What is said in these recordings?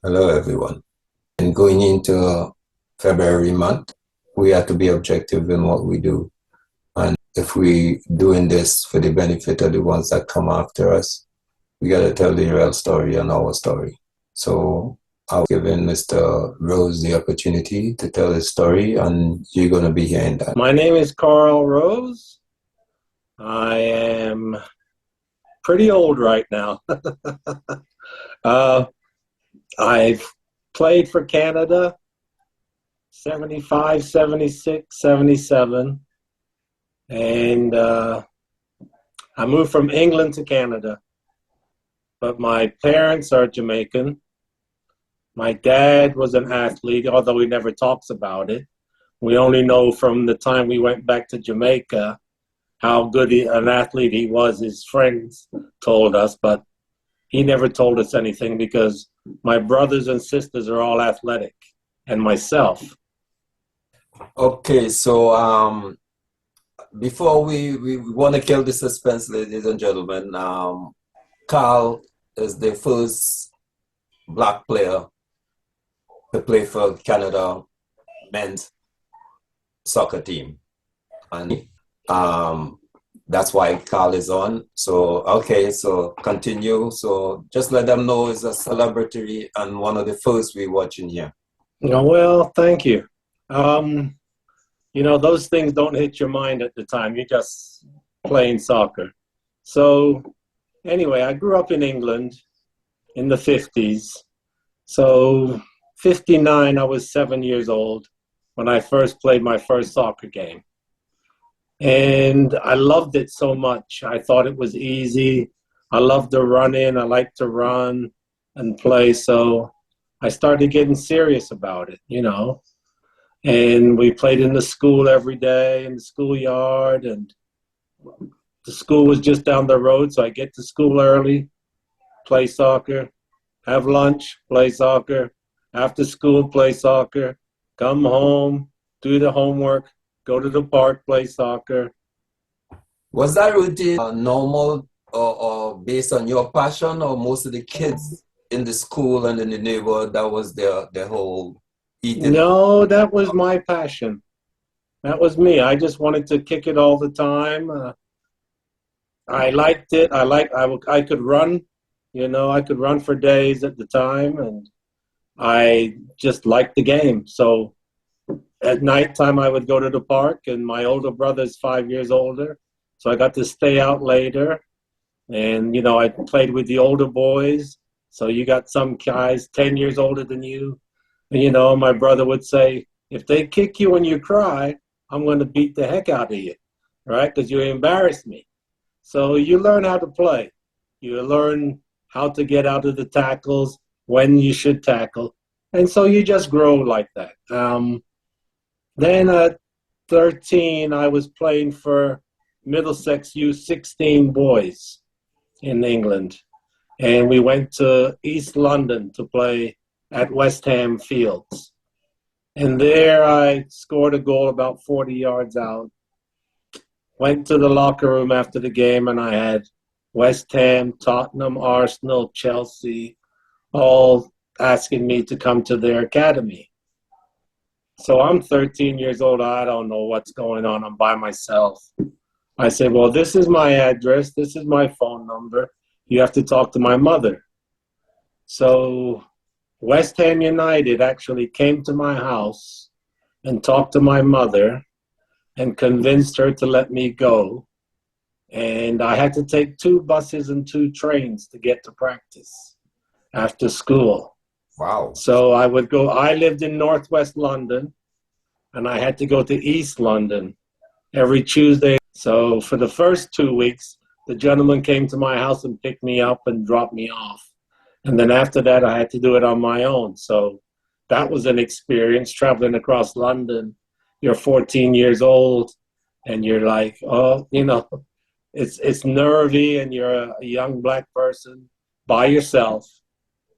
Hello, everyone. And going into February month, we have to be objective in what we do. And if we doing this for the benefit of the ones that come after us, we got to tell the real story and our story. So I've given Mr. Rose the opportunity to tell his story, and you're going to be hearing that. My name is Carl Rose. I am pretty old right now. I've played for Canada 75, 76, 77, and I moved from England to Canada. But my parents are Jamaican. My dad was an athlete, although he never talks about it. We only know from the time we went back to Jamaica how good an athlete he was. His friends told us, but he never told us anything because my brothers and sisters are all athletic, and myself. Okay, so before we want to kill the suspense, ladies and gentlemen, Carl is the first black player to play for Canada men's soccer team. And that's why Carl is on. So, okay, so continue. So just let them know it's a celebrity and one of the first we watching here. Well, thank you. Those things don't hit your mind at the time. You're just playing soccer. So anyway, I grew up in England in the 50s. So 59, I was 7 years old when I first played my first soccer game. And I loved it so much. I thought it was easy. I loved to run in. I liked to run and play. So I started getting serious about it, And we played in the school every day, in the schoolyard. And the school was just down the road. So I get to school early, play soccer, have lunch, play soccer, after school, play soccer, come home, do the homework, go to the park, play soccer. Was that routine normal or based on your passion, or most of the kids in the school and in the neighborhood, that was their whole eating? No, that was my passion. That was me. I just wanted to kick it all the time. I liked it. I could run, I could run for days at the time, and I just liked the game. So at nighttime, I would go to the park, and my older brother's 5 years older, so I got to stay out later. And, I played with the older boys. So you got some guys 10 years older than you. And, my brother would say, if they kick you when you cry, I'm going to beat the heck out of you, right? Because you embarrassed me. So you learn how to play. You learn how to get out of the tackles, when you should tackle. And so you just grow like that. Then at 13, I was playing for Middlesex U16 boys in England. And we went to East London to play at West Ham Fields. And there I scored a goal about 40 yards out. Went to the locker room after the game, and I had West Ham, Tottenham, Arsenal, Chelsea, all asking me to come to their academy. So I'm 13 years old. I don't know what's going on. I'm by myself. I said, well, this is my address. This is my phone number. You have to talk to my mother. So West Ham United actually came to my house and talked to my mother and convinced her to let me go. And I had to take 2 buses and 2 trains to get to practice after school. Wow. So I lived in Northwest London, and I had to go to East London every Tuesday. So for the first 2 weeks, the gentleman came to my house and picked me up and dropped me off. And then after that, I had to do it on my own. So that was an experience, traveling across London. You're 14 years old, and you're like, oh, it's nervy, and you're a young black person by yourself.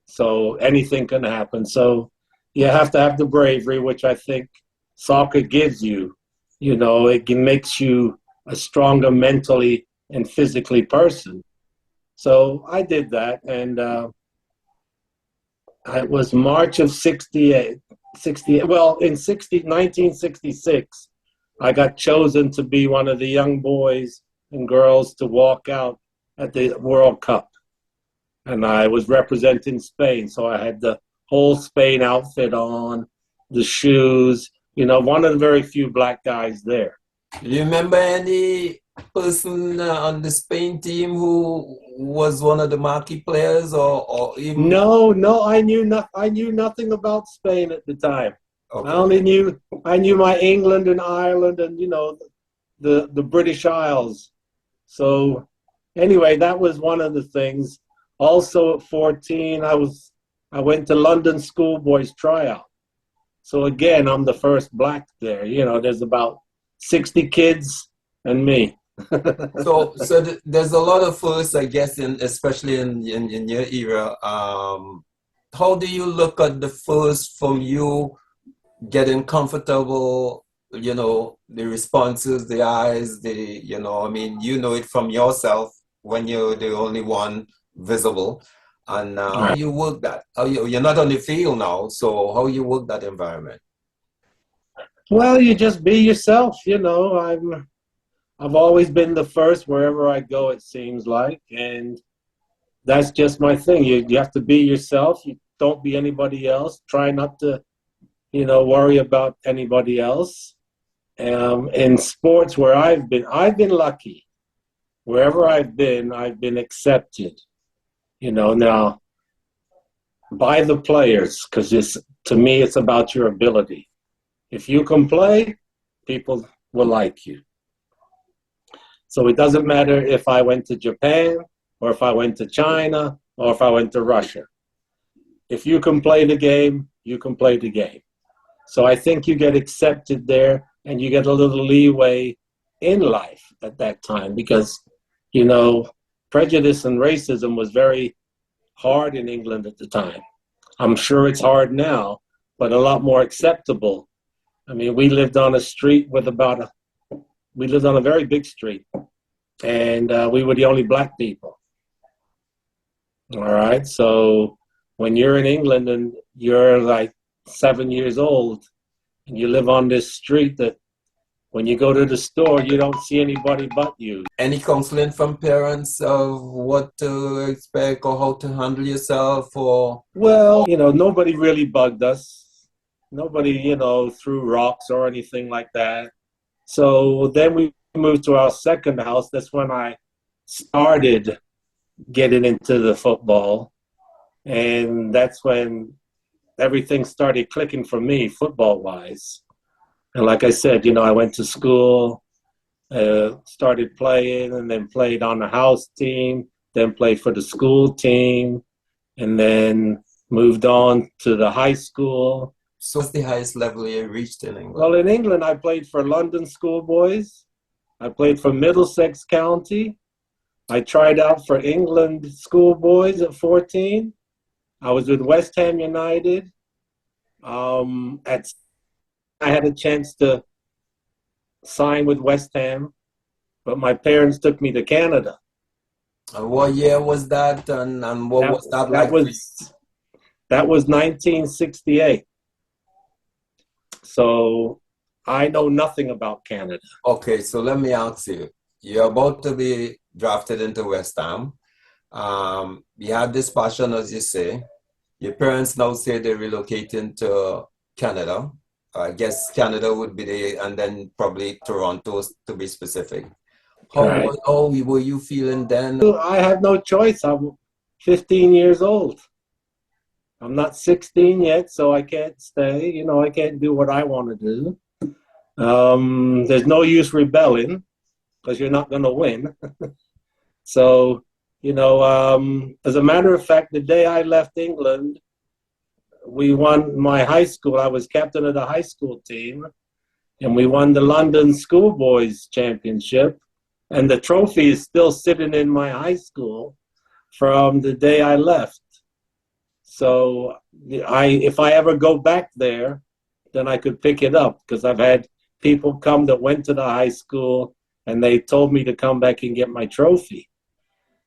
So anything can happen. So you have to have the bravery, which I think soccer gives you. It makes you a stronger mentally and physically person. So I did that. And It was March of 68. 68. Well, in 1966, I got chosen to be one of the young boys and girls to walk out at the World Cup. And I was representing Spain, so I had the whole Spain outfit on, the shoes, one of the very few black guys there. Do you remember any person on the Spain team who was one of the marquee players, or even? No, I knew nothing about Spain at the time. Okay. I knew my England and Ireland and the British Isles. So anyway, that was one of the things. Also at 14, I went to London schoolboys tryout. So again, I'm the first black there. There's about 60 kids and me. So there's a lot of firsts, I guess, especially in your era. How do you look at the first from you getting comfortable? The responses, the eyes, it from yourself when you're the only one visible, and how you work that. You're not on the field now, so how you work that environment? Well, you just be yourself. I've always been the first wherever I go, it seems like. And that's just my thing. You have to be yourself. You don't be anybody else. Try not to, worry about anybody else. In sports where I've been lucky. Wherever I've been accepted. Now by the players, because to me, it's about your ability. If you can play, people will like you. So it doesn't matter if I went to Japan or if I went to China or if I went to Russia. If you can play the game, you can play the game. So I think you get accepted there and you get a little leeway in life at that time because, prejudice and racism was very hard in England at the time. I'm sure it's hard now, but a lot more acceptable. I mean, we lived on a street with we lived on a very big street, and we were the only black people. All right. So when you're in England and you're like 7 years old and you live on this street that when you go to the store, you don't see anybody but you. Any counseling from parents of what to expect or how to handle yourself? Well, nobody really bugged us. Nobody, threw rocks or anything like that. So then we moved to our second house. That's when I started getting into the football. And that's when everything started clicking for me, football-wise. And like I said, I went to school, started playing, and then played on the house team, then played for the school team, and then moved on to the high school. So what's the highest level you reached in England? Well, in England, I played for London schoolboys. I played for Middlesex County. I tried out for England schoolboys at 14. I was with West Ham United. I had a chance to sign with West Ham, but my parents took me to Canada. What year was that, and what was that like? That was 1968. So I know nothing about Canada. Okay, so let me ask you. You're about to be drafted into West Ham. You had this passion, as you say. Your parents now say they're relocating to Canada. I guess Canada would be and then probably Toronto to be specific. How were you feeling then? I had no choice. I'm 15 years old. I'm not 16 yet, so I can't stay. I can't do what I want to do. There's no use rebelling because you're not going to win. So, as a matter of fact, the day I left England, we won my high school. I was captain of the high school team, and we won the London Schoolboys Championship. And the trophy is still sitting in my high school from the day I left. So if I ever go back there, then I could pick it up because I've had people come that went to the high school and they told me to come back and get my trophy.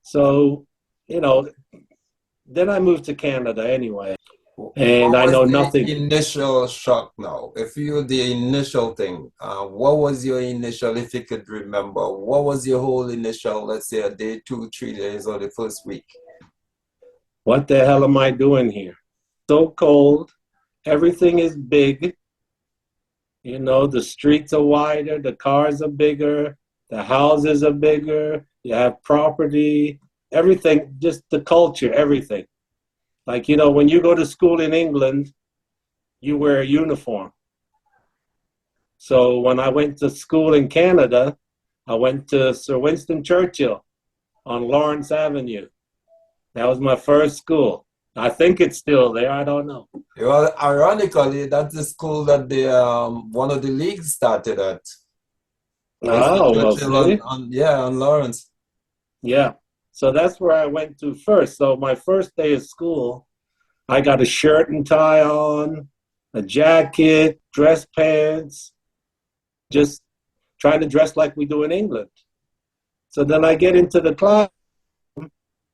So, then I moved to Canada anyway. and What I was know the nothing. initial shock now? If you the initial thing, what was your initial, if you could remember, what was your whole initial, let's say a day, 2, 3 days, or the first week? What the hell am I doing here? So cold. Everything is big. You know, the streets are wider, the cars are bigger, the houses are bigger, you have property, everything, just the culture, everything. Like, you know, when you go to school in England, you wear a uniform. So when I went to school in Canada, I went to Sir Winston Churchill on Lawrence Avenue. That was my first school. I think it's still there. I don't know. Well, ironically, that's the school that the one of the leagues started at. Winston Oh, well, Churchill see? on Lawrence. Yeah. So that's where I went to first. So my first day of school, I got a shirt and tie on, a jacket, dress pants, just trying to dress like we do in England. So then I get into the class,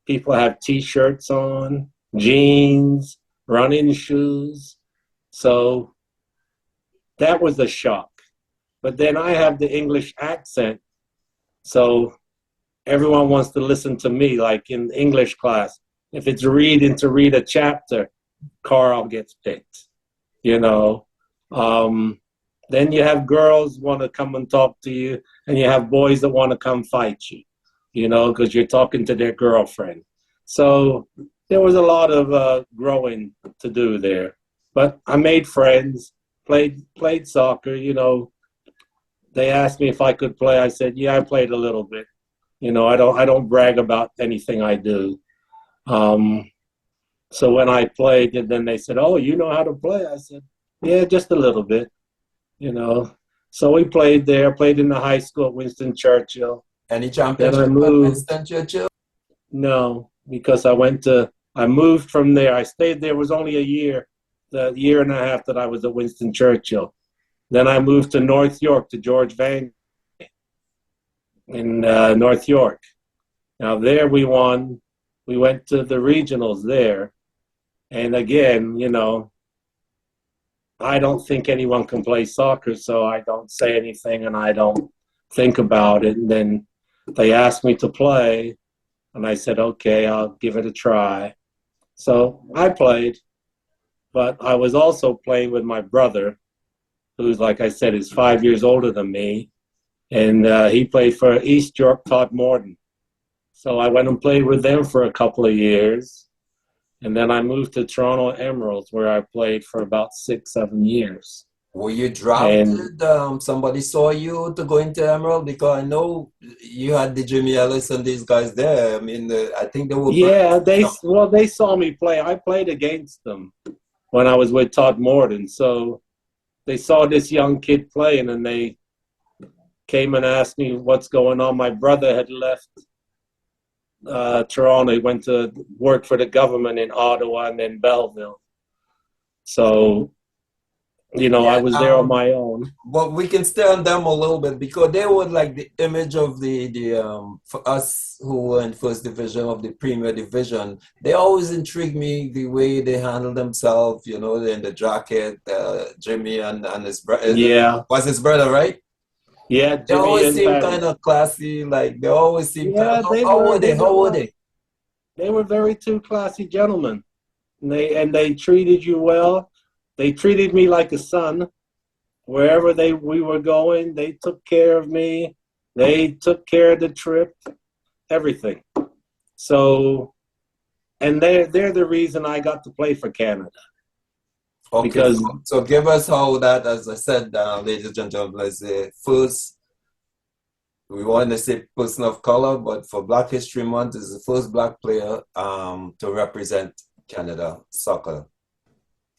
people have t-shirts on, jeans, running shoes. So that was a shock. But then I have the English accent. So everyone wants to listen to me, like in English class. If it's reading to read a chapter, Carl gets picked, you know. Then you have girls want to come and talk to you, and you have boys that want to come fight you, you know, because you're talking to their girlfriend. So there was a lot of growing to do there. But I made friends, played soccer, you know. They asked me if I could play. I said, yeah, I played a little bit. You know, I don't brag about anything I do. Um, so when I played, and then they said, "Oh, you know how to play?" I said, "Yeah, just a little bit." You know. So we played there. Played in the high school at Winston Churchill. Any Then I championship at moved. Winston Churchill? No, because I moved from there. I stayed there. It was only a year, the year and a half that I was at Winston Churchill. Then I moved to North York to George Van in North York. Now there we won. We went to the regionals there. And again, you know, I don't think anyone can play soccer, so I don't say anything and I don't think about it. And then they asked me to play, and I said, okay, I'll give it a try. So I played, but I was also playing with my brother, who's, like I said, is 5 years older than me. And he played for East York Todd Morton. So I went and played with them for a couple of years. And then I moved to Toronto Emeralds, where I played for about 6, 7 years. Were you And drafted? Somebody saw you to go into Emerald because I know you had the Jimmy Ellis and these guys there. I mean, I think they were yeah, birds. they saw me play. I played against them when I was with Todd Morton. So they saw this young kid playing, and they came and asked me what's going on. My brother had left Toronto. He went to work for the government in Ottawa and then Belleville. So, you know, I Yeah, was there on my own. but we can stay on them a little bit because they were like the image of the for us who were in first division of the Premier Division. They always intrigue me the way they handle themselves. You know, in the jacket, Jimmy and his brother Yeah. was his brother, right? Yeah, They Jimmy always and seem Patty. kind of classy. Like they always seem kind of. Yeah, How were they they? were How were they? they were very two classy gentlemen. And they treated you well. They treated me like a son. Wherever we were going, they took care of me. They took care of the trip, everything. So, and they're the reason I got to play for Canada Okay, because so give us how that, as I said, ladies and gentlemen, is the first, we want to say person of color, but for Black History Month, is the first Black player to represent Canada soccer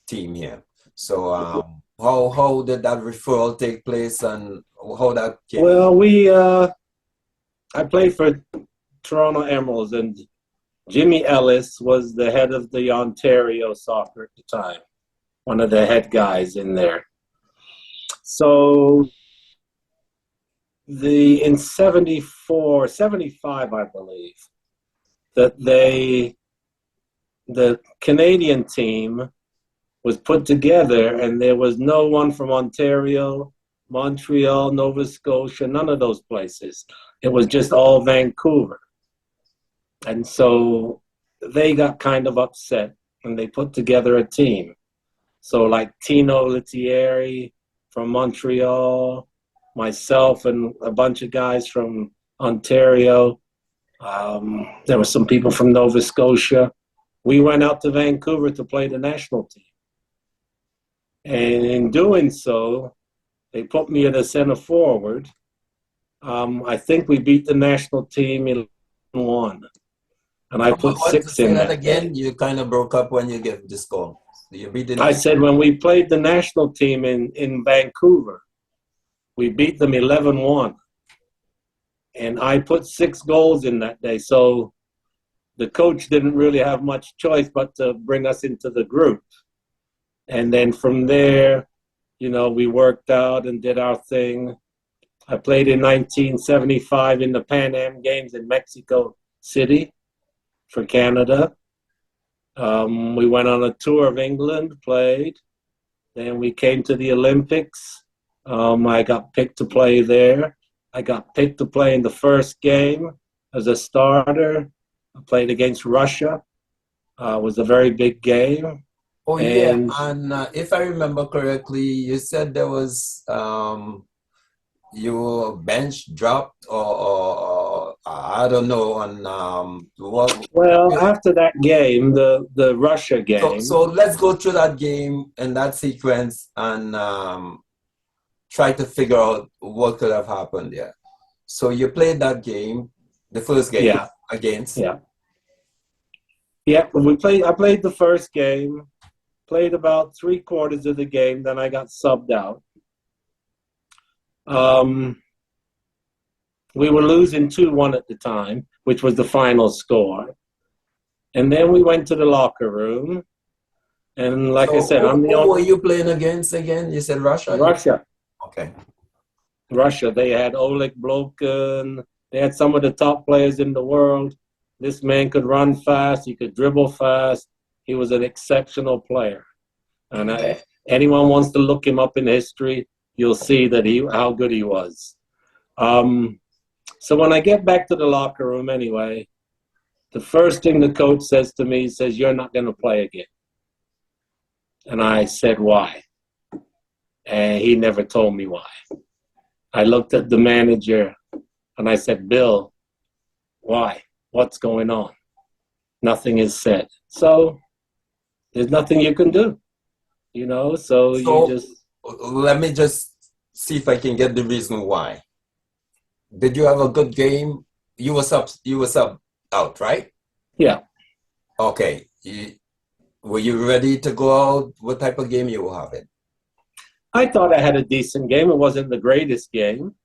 team here. So how did that referral take place and how that came? well, I played for Toronto Emeralds, and Jimmy Ellis was the head of the Ontario soccer at the time, one of the head guys in there. So in 74, 75, I believe, that the Canadian team was put together, and there was no one from Ontario, Montreal, Nova Scotia, none of those places. It was just all Vancouver. And so they got kind of upset, and they put together a team. So like Tino Lettieri from Montreal, myself, and a bunch of guys from Ontario. There were some people from Nova Scotia. We went out to Vancouver to play the national team. And in doing so, they put me at a center forward. I think we beat the national team 11-1. And I put What to 6 say in that that again? game. You kind of broke up when you gave the score. You beat the I said when we played the national team in Vancouver, we beat them 11-1. And I put 6 goals in that day. So the coach didn't really have much choice but to bring us into the group. And then from there, you know, we worked out and did our thing. I played in 1975 in the PanAm Games in Mexico City for Canada. We went on a tour of England, played. Then we came to the Olympics. I got picked to play there. I got picked to play in the first game as a starter. I played against Russia. It was a very big game. Oh yeah, And and if I remember correctly, you said there was your bench dropped, or I don't know. On what? well, after that game, the Russia So game, so let's go through that game and that sequence and try to figure out what could have happened there. So you played that game, the first game yeah, against. yeah, yeah. I played the first game, played about 3/4 of the game, then I got subbed out. We were losing 2-1 at the time, which was the final score. And then we went to the locker room. And like I So said, I'm the who were only you playing against again? You said Russia? Russia. Okay. Russia. They had Oleg Blokin. They had some of the top players in the world. This man could run fast. He could dribble fast. He was an exceptional player. And anyone wants to look him up in history, you'll see that how good he was. So when I get back to the locker room anyway, the first thing the coach says to me, he says, "You're not going to play again." And I said, "Why?" And he never told me why. I looked at the manager and I said, "Bill, why? What's going on?" Nothing is said. So there's nothing you can do, you know, so you So just... let me just see if I can get the reason why. Did you have a good game? You were sub out, right? Yeah. Okay. Were you ready to go out? What type of game you were having? I thought I had a decent game. It wasn't the greatest game,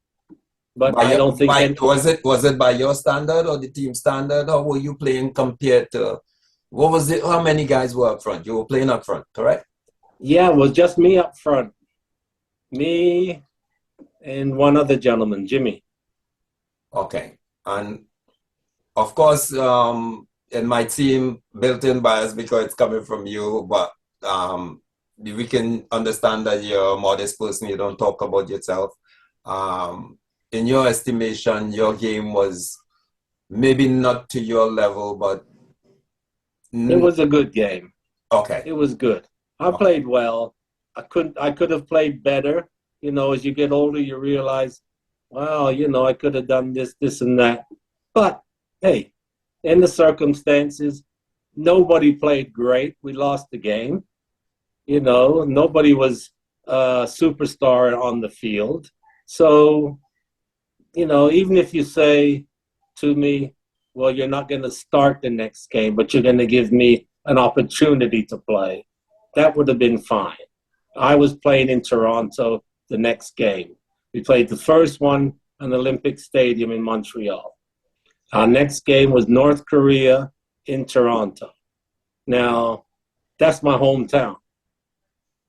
but I don't think Was it by your standard or the team standard? How were you playing compared to what was it? How many guys were up front? You were playing up front, correct? Yeah, it was just me up front. Me and one other gentleman, Jimmy. Okay. And of course, it might seem built-in bias because it's coming from you, but we can understand that you're a modest person. You don't talk about yourself. In your estimation, your game was maybe not to your level, but It was a good game. okay. It was good. I played well. I could have played better. You know, as you get older, you realize, wow, you know, I could have done this, and that. But hey, in the circumstances, nobody played great. We lost the game. You know, nobody was a superstar on the field. So, you know, even if you say to me, well, you're not going to start the next game, but you're going to give me an opportunity to play, that would have been fine. I was playing in Toronto the next game. We played the first one in Olympic Stadium in Montreal. Our next game was North Korea in Toronto. Now, that's my hometown.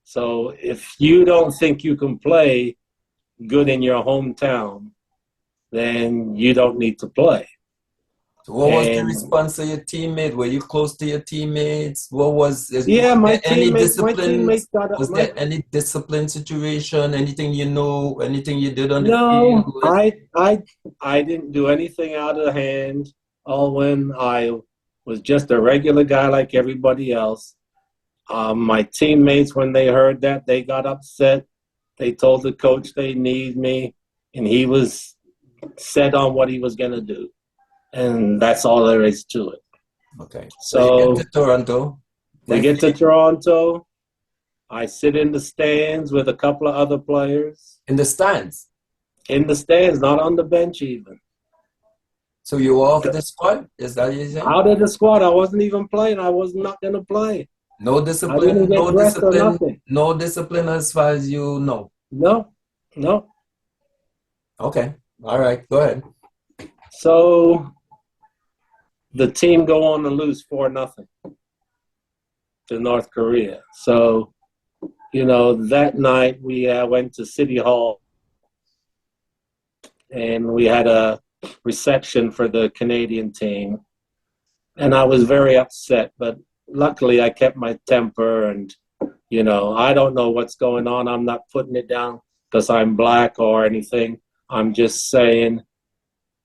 So if you don't think you can play good in your hometown, then you don't need to play. So what was the And response of your teammate? Were you close to your teammates? What yeah, was there any my discipline? teammates got Was my there any discipline situation? Anything you know? Anything you did on the no, field? I didn't do anything out of hand. All when I was just a regular guy like everybody else. My teammates, when they heard that, they got upset. They told the coach they need me, and he was set on what he was going to do. And that's all there is to it. Okay. So you get to So Toronto. we get to Toronto. I sit in the stands with a couple of other players. In the stands. In the stands, not on the bench even. So you were off the squad? Is that what you're saying? Out of the squad, I wasn't even playing. I was not going to play. No I didn't discipline, get dressed or nothing. no discipline as far as you know. No, no. Okay. All right. Go ahead. So the team go on to lose 4-0 to North Korea. So, that night we went to City Hall and we had a reception for the Canadian team. And I was very upset, but luckily I kept my temper and, I don't know what's going on. I'm not putting it down because I'm black or anything. I'm just saying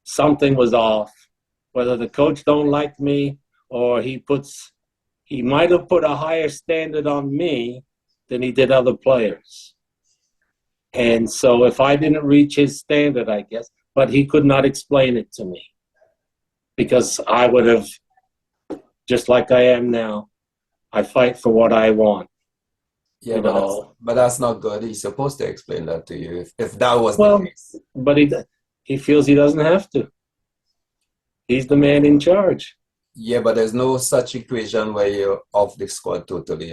something was off. Whether the coach don't like me or he might have put a higher standard on me than he did other players. And so if I didn't reach his standard, I guess, but he could not explain it to me because I would have, just like I am now, I fight for what I want. Yeah, but that's not good. He's supposed to explain that to you if that was the case. But he feels he doesn't have to. He's the man in charge. Yeah, but there's no such equation where you're off the squad totally.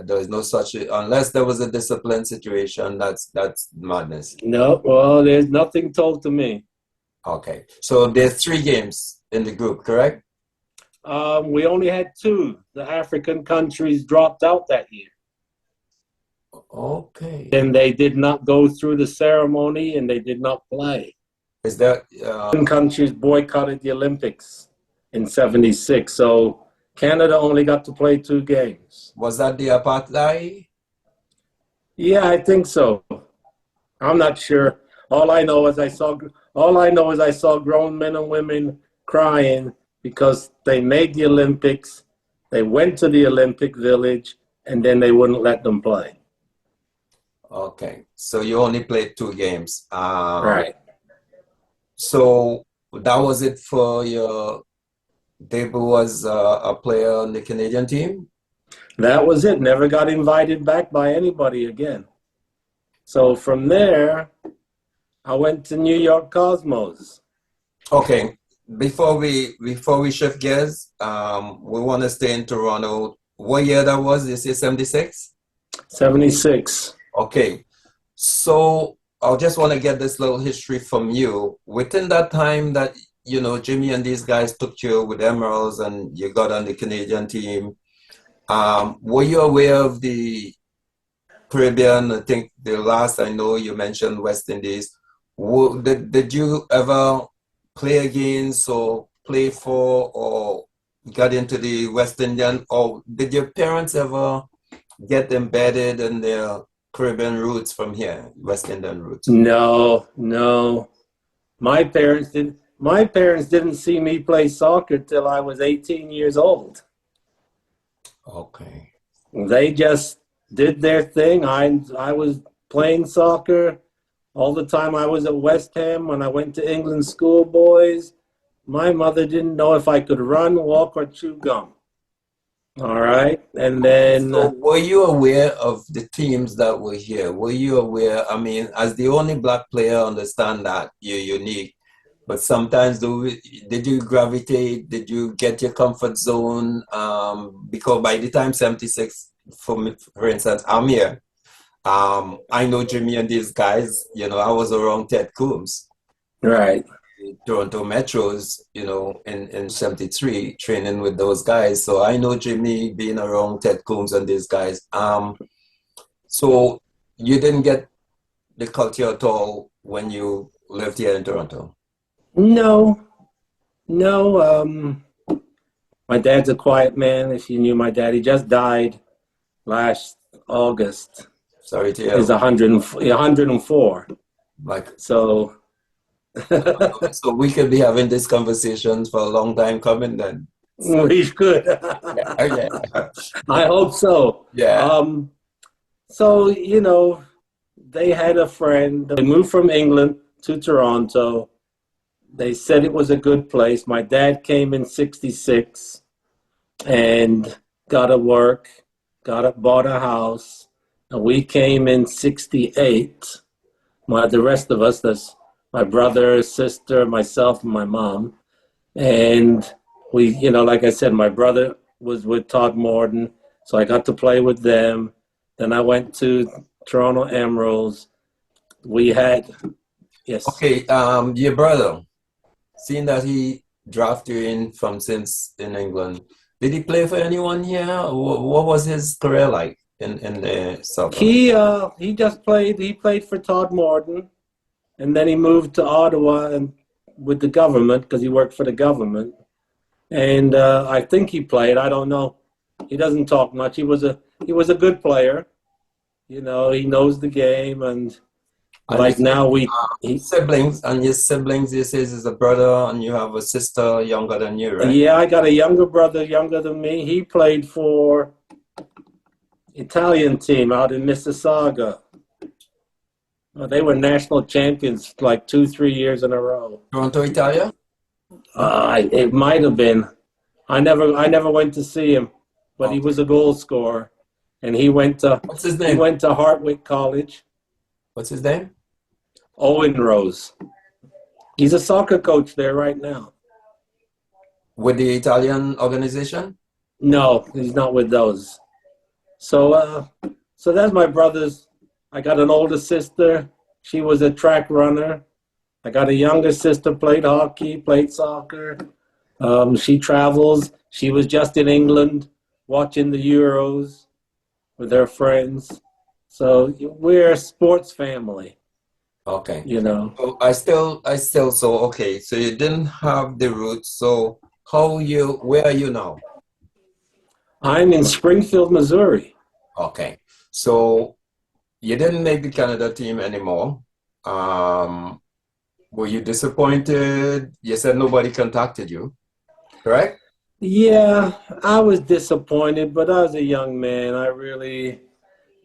There's no such unless there was a discipline situation. That's madness. No, well, there's nothing told to me. Okay, so there's 3 games in the group, correct? We only had 2. The African countries dropped out that year. Okay. And they did not go through the ceremony and they did not play. Is that countries boycotted the Olympics in '76, so Canada only got to play 2 games. Was that the apartheid? Yeah, I think so. I'm not sure. All I know is I saw grown men and women crying because they made the Olympics, they went to the Olympic Village, and then they wouldn't let them play. Okay, so you only played 2 games. Right. So that was it for your debut as a player on the Canadian team? That was it. Never got invited back by anybody again. So from there, I went to New York Cosmos. Okay, before we shift gears, we want to stay in Toronto. What year that was? You say 76? 76. Okay, so I just want to get this little history from you. Within that time that, Jimmy and these guys took you with Emeralds and you got on the Canadian team, were you aware of the Caribbean? I think the last I know you mentioned West Indies. Did you ever play against or play for or got into the West Indian? Or did your parents ever get embedded in their Caribbean roots from here, West Indian roots? No. My parents didn't see me play soccer till I was 18 years old. Okay. They just did their thing. I was playing soccer all the time. I was at West Ham when I went to England schoolboys. My mother didn't know if I could run, walk, or chew gum. All right. And then. So were you aware of the teams that were here? Were you aware? I mean, as the only black player, understand that you're unique. But sometimes, did you gravitate? Did you get your comfort zone? Because by the time 76, for me, for instance, I'm here. I know Jimmy and these guys. I was around Ted Coombs. Right. Toronto Metros, in 73, training with those guys. So I know Jimmy being around Ted Coombs and these guys. So you didn't get the culture at all when you lived here in Toronto? No. No, my dad's a quiet man. If you knew my dad, he just died last August. Sorry to He's hear. 104. Like, So so we could be having this conversation for a long time coming then. So, we could. yeah, yeah, I hope so. yeah. So, they had a friend. They moved from England to Toronto. They said it was a good place. My dad came in 66 and got a work, bought a house. And we came in 68. The rest of us, that's my brother, sister, myself, and my mom. And we, like I said, my brother was with Todd Morton, so I got to play with them. Then I went to Toronto Emeralds. We had, yes. Okay, your brother, seeing that he drafted you in from since in England, did he play for anyone here? What was his career like in the soccer? He just played. He played for Todd Morton, and then he moved to Ottawa and with the government because he worked for the government. And I think he played. I don't know. He doesn't talk much. He was a good player. He knows the game, and And you like said now he, siblings, and your siblings, you say is a brother, and you have a sister younger than you, right? yeah, I got a younger brother, younger than me. He played for Italian team out in Mississauga. They were national champions like 2, 3 years in a row. Toronto, Italia? It might have been. I never went to see him, but he Okay. was a goal scorer, and he went to What's his he name? went to Hartwick College. What's his name? Owen Rose. He's a soccer coach there right now. With the Italian organization? No, he's not with those. So that's my brother's. I got an older sister. She was a track runner. I got a younger sister, played hockey, played soccer. She travels. She was just in England watching the Euros with her friends. So we're a sports family, Okay. you know. So so okay. So you didn't have the roots. So where are you now? I'm in Springfield, Missouri. Okay. So you didn't make the Canada team anymore. Um, were you disappointed? You said nobody contacted you, correct? Yeah, I was disappointed, but I was a young man. I really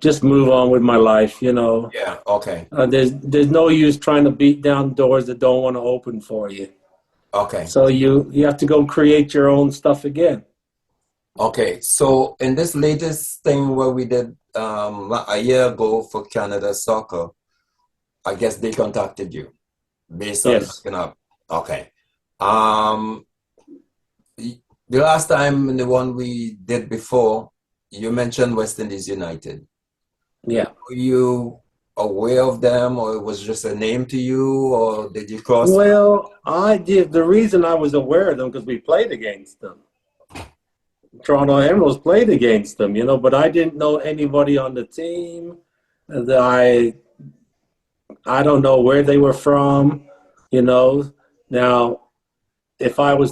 just move on with my life. Yeah, okay. There's no use trying to beat down doors that don't want to open for you. Okay. So you have to go create your own stuff again. Okay. So in this latest thing where we did a year ago for Canada Soccer, I guess they contacted you based on Yes. looking up. Okay. Um, the last time, the one we did before, you mentioned West Indies United. Yeah. Were you aware of them, or it was just a name to you, or did you cross? Well, I did. The reason I was aware of them because we played against them. Toronto Emeralds played against them, but I didn't know anybody on the team. That I don't know where they were from. Now, if I was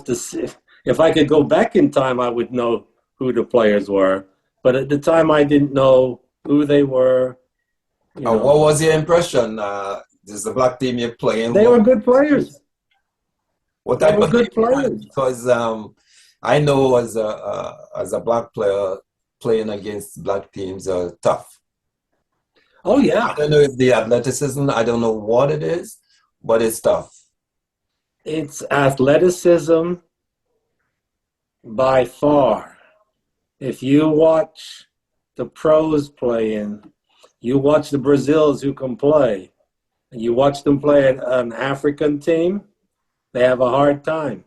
if I could go back in time, I would know who the players were. But at the time, I didn't know who they were. You What know, was your impression? This is the black team you're playing. they were good players. What They type were of game good you had? players. Because I know as a black player playing against black teams are tough. Oh I yeah, don't know if the athleticism, I don't know what it is, but it's tough. it's athleticism by far. If you watch the pros playing, you watch the Brazils who can play, and you watch them play an African team, they have a hard time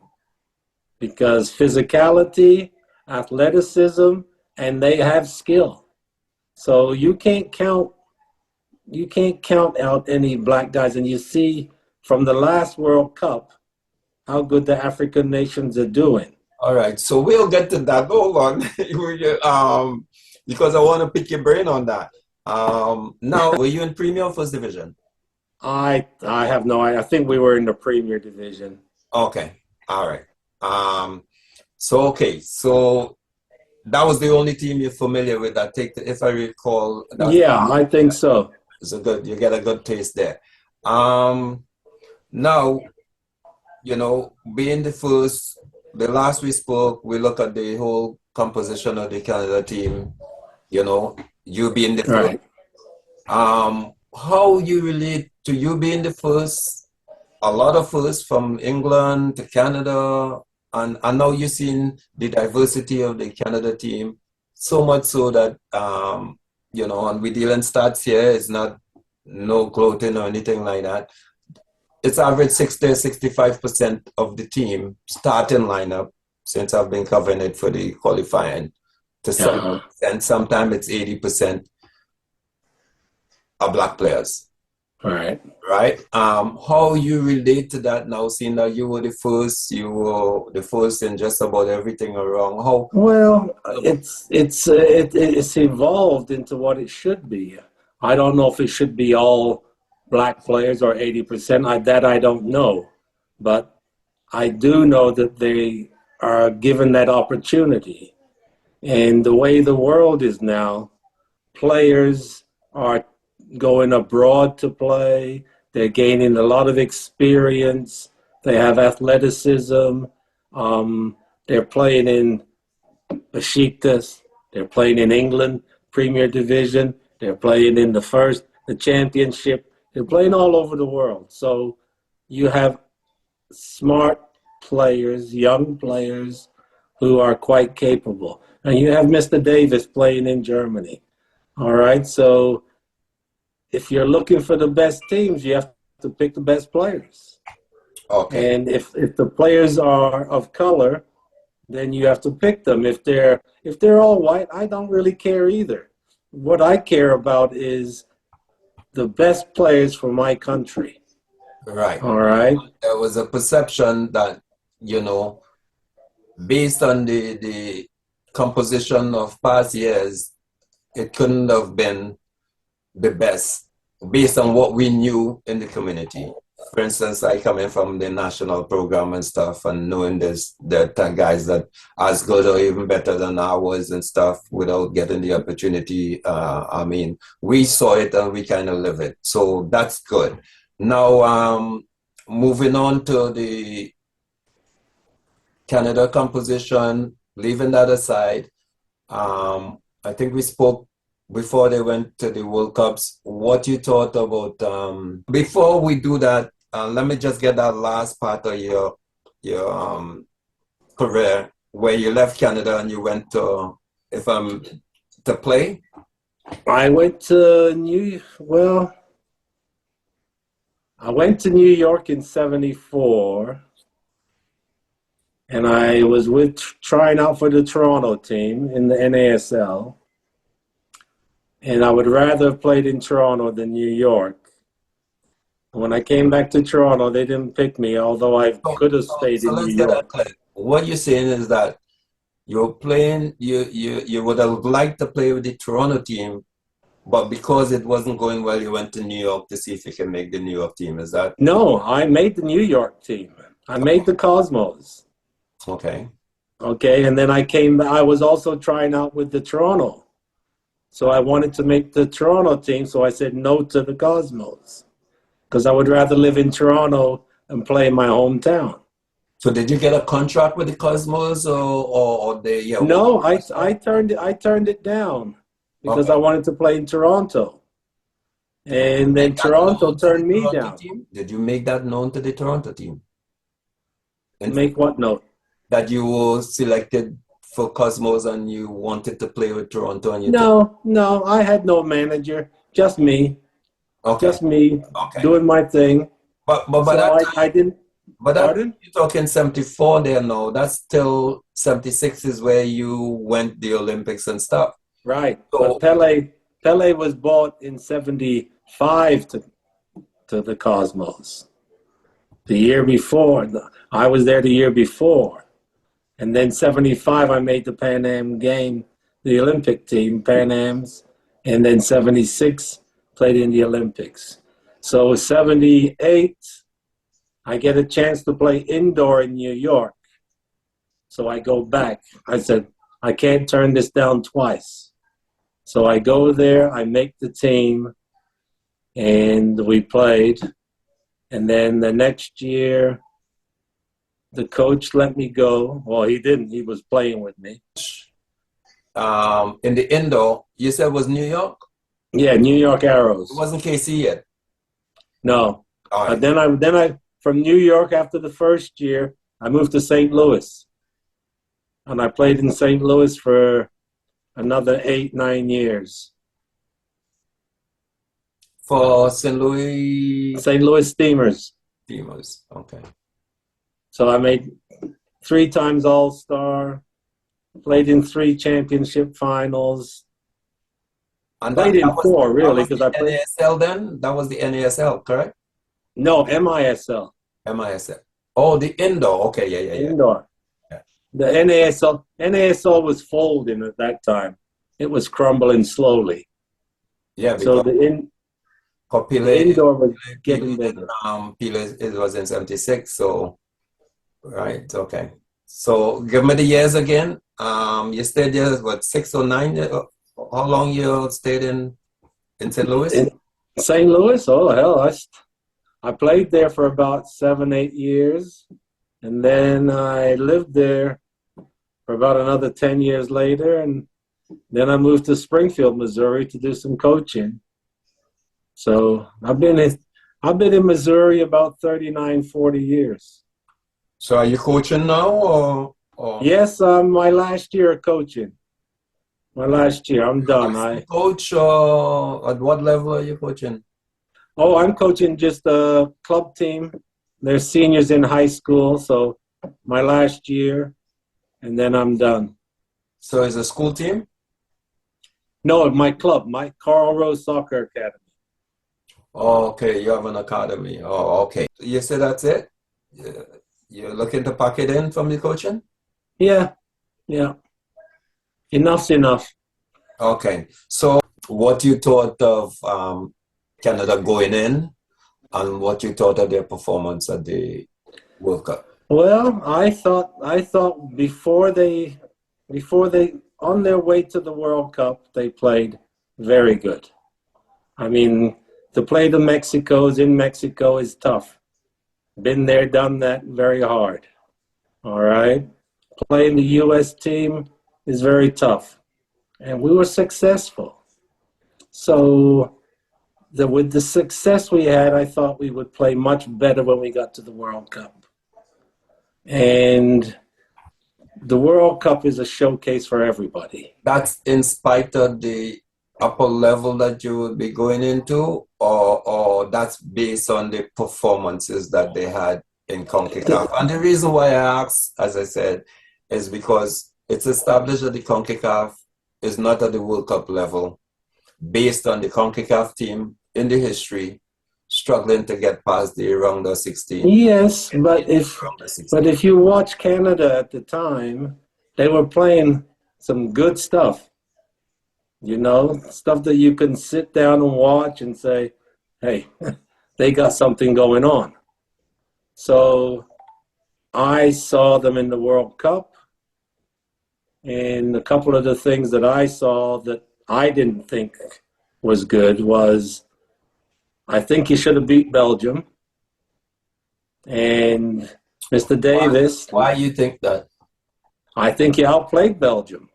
because physicality, athleticism, and they have skill. So you can't count out any black guys. And you see from the last World Cup how good the African nations are doing. All right, so we'll get to that. Hold on, because I want to pick your brain on that. Now, were you in Premier or First Division? I have no idea. I think we were in the Premier Division. Okay, all right. Um, so that was the only team you're familiar with. I think, if I recall, that Yeah, I think so. is a good. You get a good taste there. Um, Now, being the last we spoke, we look at the whole composition of the Canada team. You being the first. Right. How you relate to you being the first? A lot of firsts from England to Canada, and I know you've seen the diversity of the Canada team, so much so that and we dealing stats here. It's not no gloating or anything like that. It's average 65% of the team starting lineup since I've been covering it for the qualifying to Uh-huh. 70%. Sometimes it's 80% are black players. All right. Right? How you relate to that now, seeing that you were the first in just about everything around. How Well, it's evolved into what it should be. I don't know if it should be all black players or 80%. I don't know, but I do know that they are given that opportunity. And the way the world is now, players are going abroad to play. They're gaining a lot of experience. They have athleticism. They're playing in Besiktas. They're playing in England, Premier Division. They're playing in the Championship. They're playing all over the world. So you have smart players, young players who are quite capable. And you have Mr. Davis playing in Germany. All right. So if you're looking for the best teams, you have to pick the best players. okay, And if the players are of color, then you have to pick them. If they're all white, I don't really care either. What I care about is the best players for my country. right. All right. There was a perception that, you know, based on the composition of past years, it couldn't have been the best based on what we knew in the community. For instance, I come in from the national program and stuff, and knowing there are guys that as good or even better than ours and stuff without getting the opportunity. I mean, we saw it and we kind of live it. So that's good. Now, moving on to the Canada composition, leaving that aside, I think we spoke before they went to the World Cups. What you thought about before we do that, let me just get that last part of your career where you left Canada and you went to to play. I went to I went to New York in '74, and I was trying out for the Toronto team in the NASL. And I would rather have played in Toronto than New York. When I came back to Toronto, they didn't pick me, although I could have stayed So in New let's get that York. clear. What you're saying is that you're playing, you would have liked to play with the Toronto team, but because it wasn't going well, you went to New York to see if you can make the New York team. Is that No, I made the New York team. I made the Cosmos. okay? Okay, and then I was also trying out with the Toronto. So I wanted to make the Toronto team, so I said no to the Cosmos because I would rather live in Toronto and play in my hometown. So did you get a contract with the Cosmos or they yeah? No, I turned it down because Okay. I wanted to play in Toronto. And then Make that Toronto known to the turned me Toronto down. team? Did you make that known to the Toronto team? And Make what note? that you were selected for Cosmos and you wanted to play with Toronto and you took No, I had no manager, just me, okay, just me okay. doing my thing. But by So that I time, didn't, but that pardon? you're talking 74 there now. That's still 76 is where you went the Olympics and stuff. Right. But So Pele was bought in '75 to the Cosmos. The year before, I was there the year before. And then '75, I made the PanAm game, the Olympic team, PanAm's. And then '76, played in the Olympics. So '78, I get a chance to play indoor in New York. So I go back. I said, I can't turn this down twice. So I go there, I make the team, and we played. And then the next year, the coach let me go. Well, he didn't. He was playing with me. In the indoor, you said it was New York? Yeah, New York Arrows. It wasn't KC yet. No. All right. Then I from New York after the first year, I moved to St. Louis. And I played in St. Louis for another 8, 9 years. For St. Louis St. Louis Steamers. Steamers. Okay. So I made 3 times All-Star, played in 3 championship finals. And Played in 4, really, because I played. NASL then? That was the NASL, correct? No, MISL. MISL. Oh, the indoor. Okay, yeah. Indoor. Yeah. The NASL was folding at that time. It was crumbling slowly. Yeah, So because the indoor was getting bigger. Pele, it was in 76, so right, okay. So give me the years again. You stayed there, what, 6 or 9? How long you stayed in St. Louis? In St. Louis? Oh, hell, I played there for about 7, 8 years. And then I lived there for about another 10 years later. And then I moved to Springfield, Missouri to do some coaching. So I've been in Missouri about 39, 40 years. So are you coaching now or? Yes, my last year of coaching. My last year, I'm done. Coach, or at what level are you coaching? I'm coaching just a club team. They're seniors in high school, so my last year, and then I'm done. So it's a school team? No, my club, my Carl Rose Soccer Academy. Oh, okay, you have an academy. Oh, okay. You say that's it? You're looking to pack it in from the coaching? Yeah. Enough's enough. Okay. So what you thought of Canada going in and what you thought of their performance at the World Cup? Well, I thought before they on their way to the World Cup, they played very good. I mean, to play the Mexicos in Mexico is tough. Been there, done that, very hard. All right. Playing the U.S. team is very tough. And we were successful. So with the success we had, I thought we would play much better when we got to the World Cup. And the World Cup is a showcase for everybody. That's in spite of the upper level that you will be going into, or that's based on the performances that they had in CONCACAF? And the reason why I ask, as I said, is because it's established that the CONCACAF is not at the World Cup level, based on the CONCACAF team in the history struggling to get past the round of 16. Yes, but if you watch Canada at the time, they were playing some good stuff. You know, stuff that you can sit down and watch and say, hey, they got something going on. So I saw them in the World Cup, and a couple of the things that I saw that I didn't think was good was I think you should have beat Belgium. And Mr. Davis. Why you think that? I think you outplayed Belgium.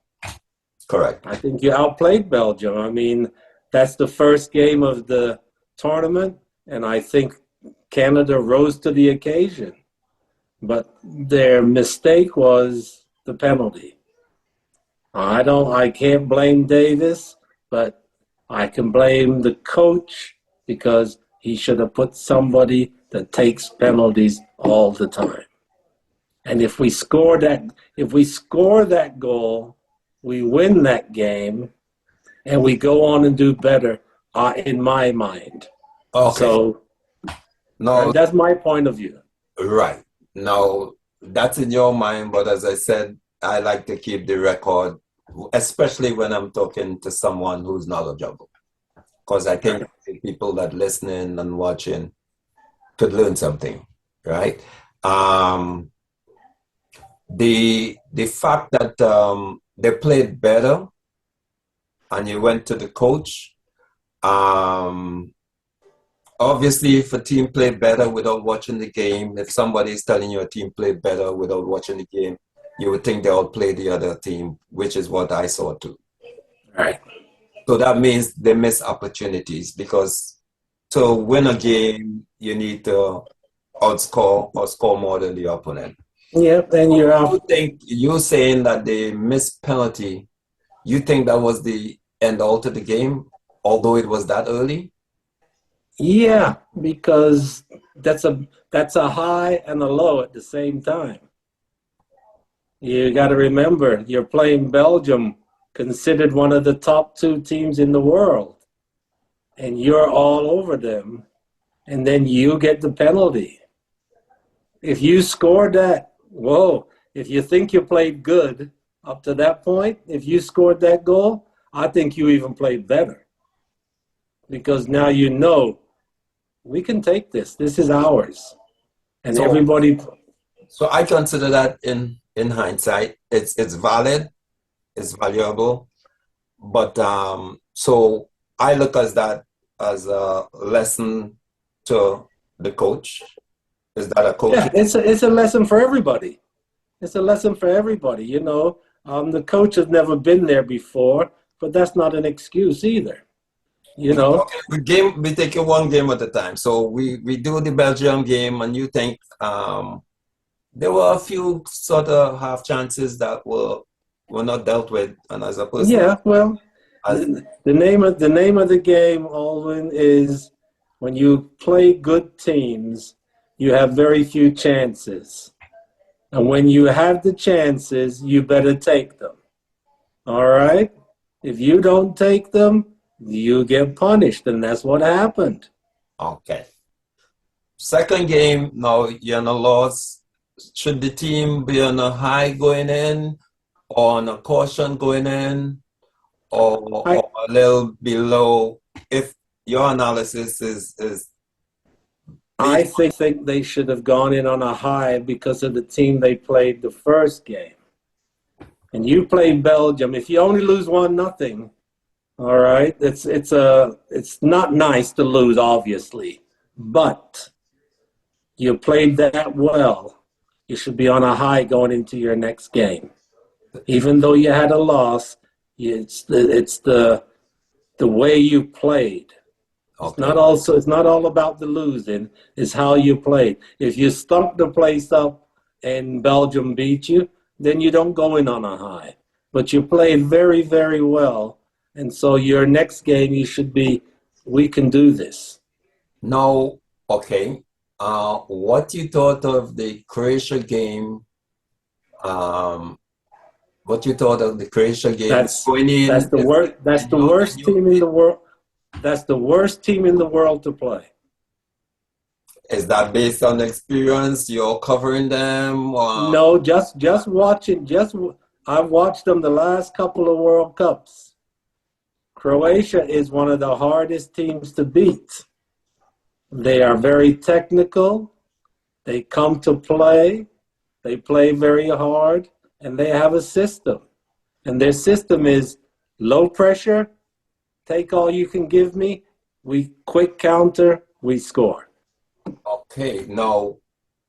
Correct. I think you outplayed Belgium. I mean, that's the first game of the tournament, and I think Canada rose to the occasion. But their mistake was the penalty. I can't blame Davis, but I can blame the coach because he should have put somebody that takes penalties all the time. And if we score that goal, we win that game, and we go on and do better, in my mind. Okay. So no, that's my point of view. Right. Now, that's in your mind, but as I said, I like to keep the record, especially when I'm talking to someone who's knowledgeable. Because I think the people that listening and watching could learn something, right? the fact that they played better and you went to the coach. Um, Obviously, if a team played better without watching the game, if somebody is telling you a team played better without watching the game, you would think they outplayed the other team, which is what I saw too. Right. So that means they miss opportunities because to win a game, you need to outscore or score more than the opponent. Yep, and you're off. You think you're saying that they missed penalty, you think that was the end all to the game, although it was that early? Yeah, because that's a high and a low at the same time. You got to remember, you're playing Belgium, considered one of the top two teams in the world, and you're all over them, and then you get the penalty. If you scored that, whoa, if you think you played good up to that point, if you scored that goal, I think you even played better. Because now you know we can take this. This is ours. And So, everybody, so I consider that in hindsight, it's valid, it's valuable, but so I look as that as a lesson to the coach. Is that a coach? yeah, it's a lesson for everybody. It's a lesson for everybody. The coach has never been there before, but that's not an excuse either. You know, We take it one game at a time. So we do the Belgium game, and you think there were a few sort of half chances that were not dealt with, and as a person, yeah. Well, as the name of the game, Alwyn, is when you play good teams, you have very few chances, and when you have the chances, you better take them. All right. If you don't take them, you get punished, and that's what happened. okay. Second game, now you're on a loss. Should the team be on a high going in, or on a caution going in, I or a little below? If your analysis is I based, think they should have gone in on a high because of the team they played the first game. And you played Belgium. If you only lose 1-0, all right, it's not nice to lose, obviously, but you played that well. You should be on a high going into your next game, even though you had a loss. It's the way you played. okay. It's not all about the losing, it's how you played. If you stunk the place up and Belgium beat you, then you don't go in on a high. But you played very, very well. And so your next game you should be, we can do this. Now, okay. What you thought of the Croatia game? Um, what you thought of the Croatia game That's going that's in? the worst that's In the your worst team in the world. That's the worst team in the world to play. is that based on experience? You're covering them, No, just watching. I've watched them the last couple of World Cups. Croatia is one of the hardest teams to beat. They are very technical. They come to play. They play very hard, and they have a system. And their system is low pressure. Take all you can give me. We quick counter. We score. okay. Now,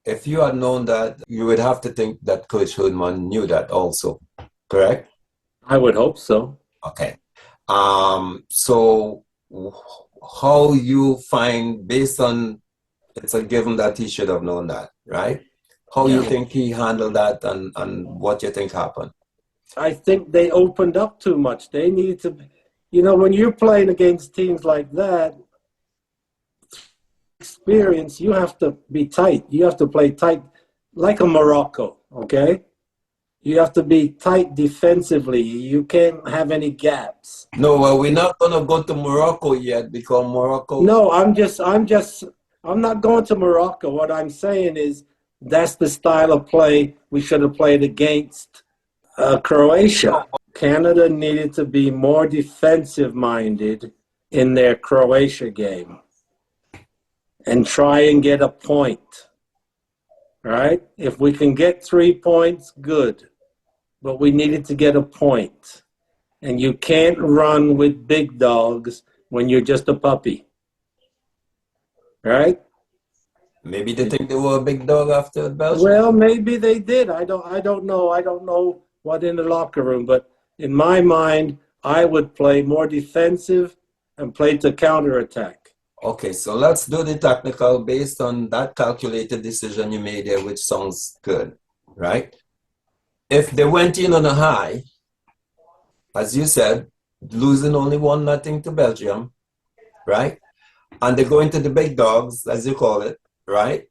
if you had known that, you would have to think that Coach Hoodman knew that also, correct? I would hope so. Okay. So how you find based on it's a given that he should have known that, right? How you Yeah. think he handled that and what you think happened? I think they opened up too much. They need to, when you're playing against teams like that, experience, you have to be tight. You have to play tight, like a Morocco, okay? You have to be tight defensively. You can't have any gaps. No, well, we're not gonna go to Morocco yet because Morocco. No, I'm not going to Morocco. What I'm saying is that's the style of play we should have played against Croatia. Canada needed to be more defensive minded in their Croatia game and try and get a point. right? If we can get 3 points, good. But we needed to get a point. And you can't run with big dogs when you're just a puppy, right? Maybe they think they were a big dog after Belgium. Well, maybe they did. I don't know. I don't know what in the locker room, but in my mind, I would play more defensive and play to counterattack. Okay, so let's do the technical based on that calculated decision you made there, which sounds good, right? If they went in on a high, as you said, losing only 1-0 to Belgium, right? And they go into the big dogs, as you call it, right?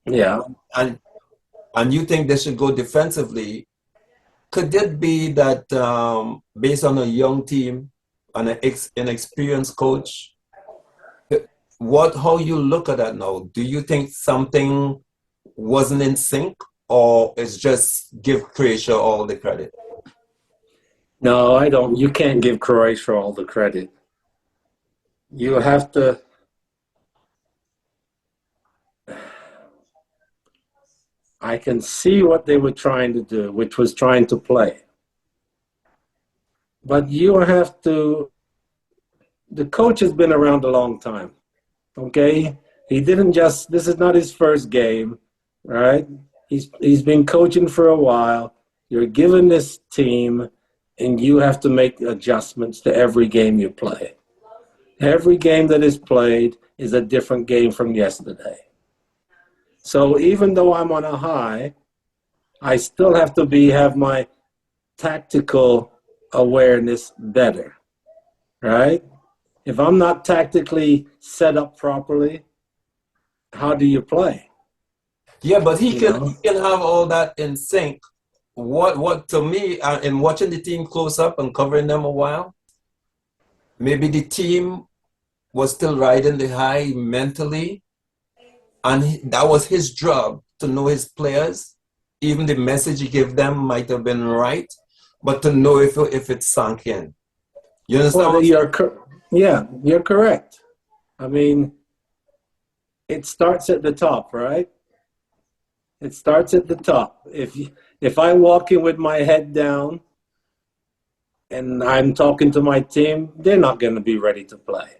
Yeah. And and you think they should go defensively. Could it be that based on a young team and an inexperienced coach, how you look at that now? Do you think something wasn't in sync, or it's just give Croatia all the credit? No, I don't. You can't give Croatia all the credit. You have to. I can see what they were trying to do, which was trying to play. But you have to. The coach has been around a long time. Okay? He didn't just. This is not his first game, right? He's been coaching for a while. You're given this team, and you have to make adjustments to every game you play. Every game that is played is a different game from yesterday. So even though I'm on a high, I still have to have my tactical awareness better, right? If I'm not tactically set up properly, how do you play? Yeah, but he can have all that in sync. What to me, in watching the team close up and covering them a while, maybe the team was still riding the high mentally, and that was his job to know his players. Even the message he gave them might have been right, but to know if it sunk in. You understand? Well, you're correct. I mean, it starts at the top, right? It starts at the top. If I walk in with my head down and I'm talking to my team, they're not going to be ready to play,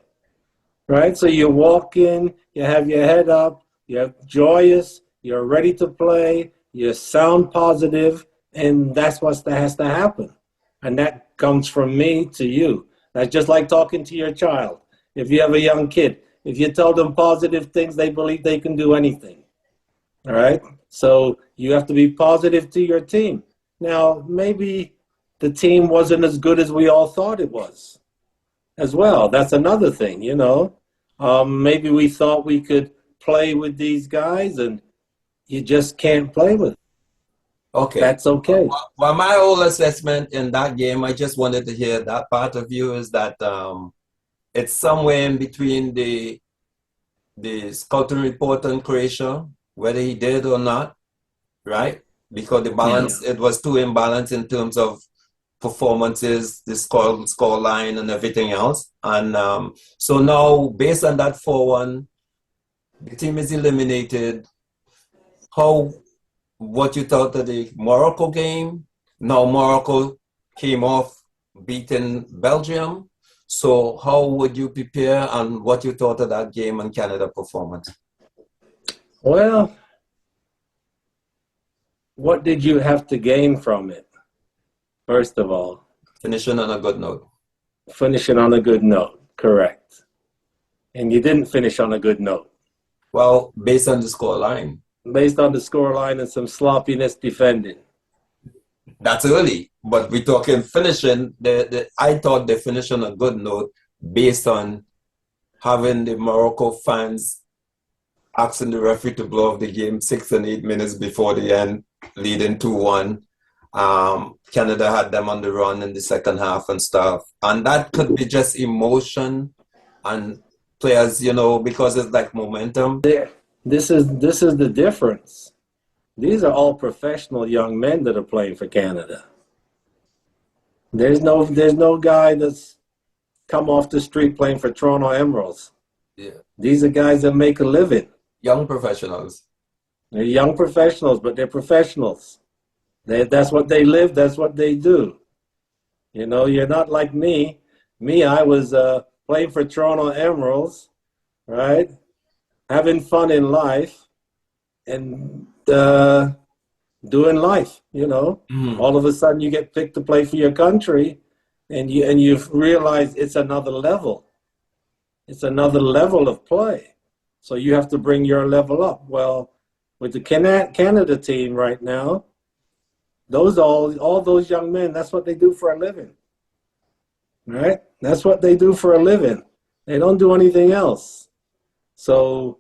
right? So you walk in, you have your head up, you're joyous, you're ready to play, you sound positive, and that's what has to happen. And that comes from me to you. That's just like talking to your child. If you have a young kid, if you tell them positive things, they believe they can do anything. All right? So you have to be positive to your team. Now, maybe the team wasn't as good as we all thought it was as well. That's another thing, you know. Maybe we thought we could play with these guys, and you just can't play with them. Okay. That's okay. Well, my whole assessment in that game, I just wanted to hear that part of you, is that it's somewhere in between the scouting report on Croatia, whether he did or not, right? Because the balance, it was too imbalanced in terms of performances, the score line and everything else. And so now, based on that 4-1, the team is eliminated. What you thought of the Morocco game? Now Morocco came off beating Belgium. So how would you prepare, and what you thought of that game and Canada performance? Well, what did you have to gain from it? First of all, Finishing on a good note. Finishing on a good note, correct. And you didn't finish on a good note. Well, based on the score line. Based on the score line and some sloppiness defending. That's early, but we're talking finishing. I thought they finished on a good note based on having the Morocco fans asking the referee to blow off the game 6 and 8 minutes before the end, leading 2-1. Canada had them on the run in the second half and stuff. And that could be just emotion and players, you know, because it's like momentum. This is the difference. These are all professional young men that are playing for Canada. There's no guy that's come off the street playing for Toronto Emeralds. Yeah. These are guys that make a living. Young professionals. They're young professionals, but they're professionals. That's what they live. That's what they do. You know, you're not like me. Me, I was playing for Toronto Emeralds, right? Having fun in life and doing life. You know, Mm. all of a sudden you get picked to play for your country, and you realize it's another level. It's another level of play. So you have to bring your level up. Well, with the Canada team right now, those all those young men, that's what they do for a living. Right? That's what they do for a living. They don't do anything else. So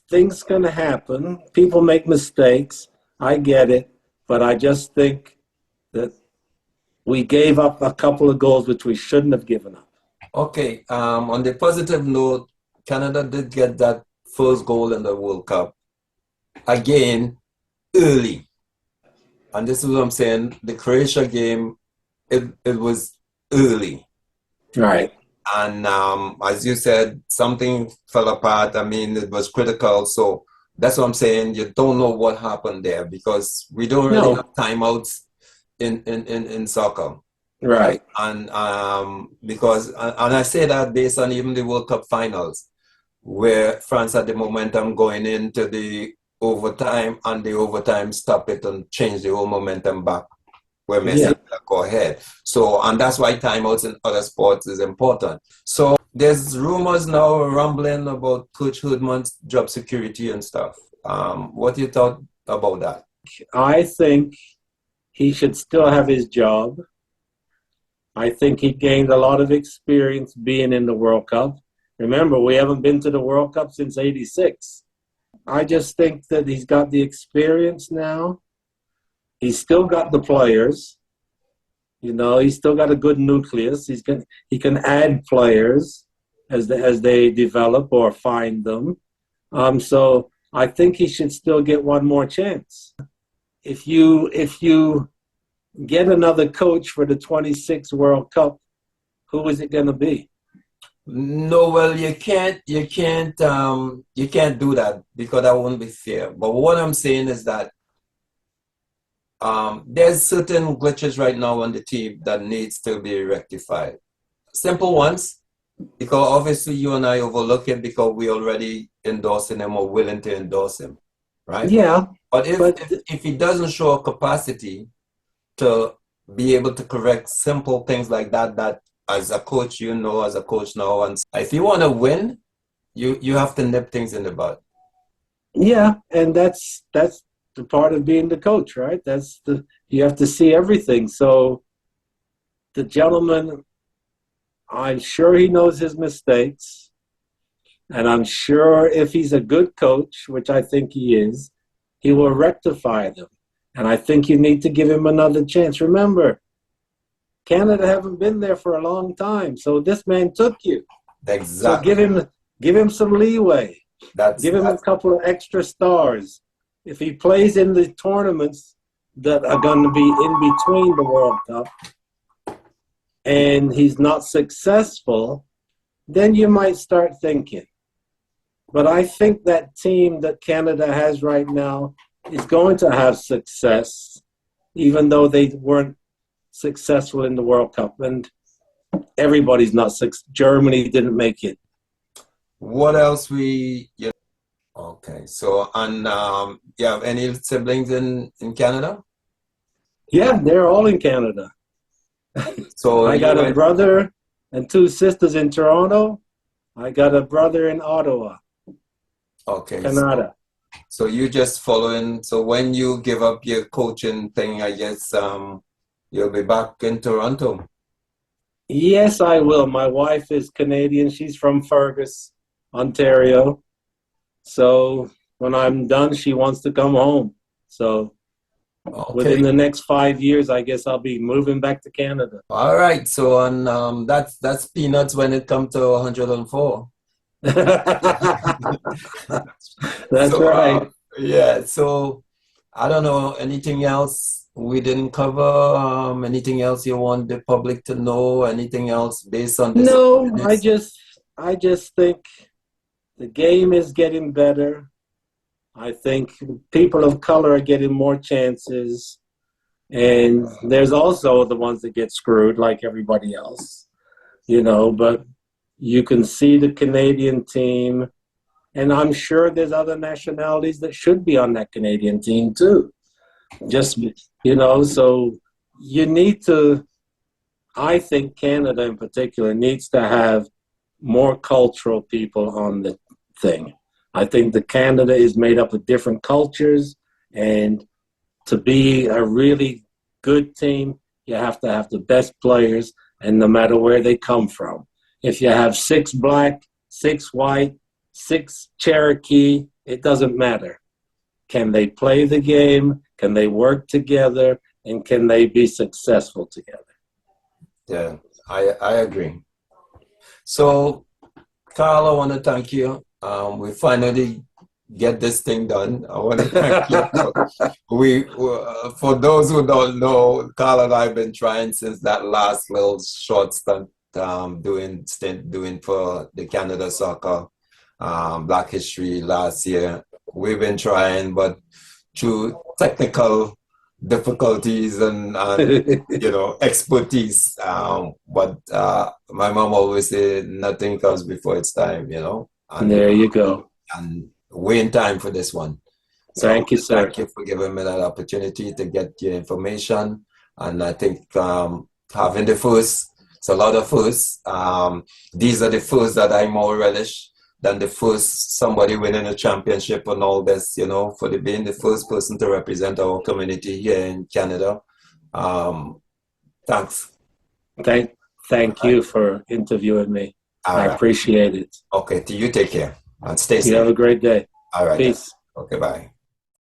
things can happen. People make mistakes. I get it. But I just think that we gave up a couple of goals which we shouldn't have given up. Okay, on the positive note, Canada did get that first goal in the World Cup again early. And this is what I'm saying. The Croatia game, it was early. Right. And as you said, something fell apart. I mean, it was critical. So that's what I'm saying. You don't know what happened there because we don't really No. have timeouts in soccer. Right. And because and I say that based on even the World Cup finals, where France had the momentum going into the overtime, and the overtime stopped it and changed the whole momentum back where Messi Yeah. go ahead. So, and that's why timeouts in other sports is important. So there's rumors now rumbling about Coach Hoodman's job security and stuff. What do you thought about that? I think he should still have his job. I think he gained a lot of experience being in the World Cup. Remember, we haven't been to the World Cup since '86. I just think that he's got the experience now. He's still got the players. You know, he's still got a good nucleus. He can add players as they develop or find them. So I think he should still get one more chance. If you get another coach for the 26th World Cup, who is it going to be? No, well, you can't do that because that won't be fair. But what I'm saying is that there's certain glitches right now on the team that needs to be rectified. Simple ones, because obviously you and I overlook it because we already endorsing him or willing to endorse him, right? Yeah, But but if he doesn't show a capacity to be able to correct simple things like that, that as a coach, you know, as a coach now, and if you want to win, you have to nip things in the bud. yeah, and that's the part of being the coach, right? You have to see everything. So the gentleman, I'm sure he knows his mistakes, and I'm sure if he's a good coach, which I think he is, he will rectify them. And I think you need to give him another chance. Remember, Canada haven't been there for a long time, so this man took you. So Exactly. give him some leeway. Give him a That's couple of extra stars. If he plays in the tournaments that are going to be in between the World Cup and he's not successful, then you might start thinking. But I think that team that Canada has right now is going to have success, even though they weren't successful in the World Cup. And everybody's not successful. Germany didn't make it. what else okay. So, and you have any siblings in Canada? Yeah, they're all in Canada. So I you got a went, brother and two sisters in Toronto. I got a brother in Ottawa, okay. Canada. So you just following. So when you give up your coaching thing, I guess you'll be back in Toronto. Yes, I will. My wife is Canadian. She's from Fergus, Ontario. So when I'm done, she wants to come home. So Okay. within the next 5 years, I guess I'll be moving back to Canada. All right. So and that's peanuts when it comes to 104. That's So right. yeah. So I don't know anything else we didn't cover. Anything else you want the public to know? Anything else based on this? No, I just think the game is getting better. I think people of color are getting more chances. And there's also the ones that get screwed like everybody else, but you can see the Canadian team, and I'm sure there's other nationalities that should be on that Canadian team too. Just, so you need to, I think Canada in particular needs to have more cultural people on the thing. I think that Canada is made up of different cultures, and to be a really good team, you have to have the best players, and no matter where they come from. If you have 6 black, 6 white, 6 Cherokee, it doesn't matter. Can they play the game? Can they work together? And can they be successful together? Yeah, I agree. So, Carl, I want to thank you. We finally get this thing done. I want to thank you. For those who don't know, Carl and I have been trying since that last little short stunt doing for the Canada Soccer Black History last year. We've been trying, but through technical difficulties and expertise. But my mom always said nothing comes before its time, And there you go. And we're in time for this one. So thank you, sir. Thank you for giving me that opportunity to get your information. And I think having the first, it's a lot of firsts. These are the firsts that I more relish than the first somebody winning a championship and all this, for being the first person to represent our community here in Canada. Thanks. Thank you for interviewing me. I appreciate it. Okay, you take care and stay safe. You have a great day. All right. Peace. Okay, bye.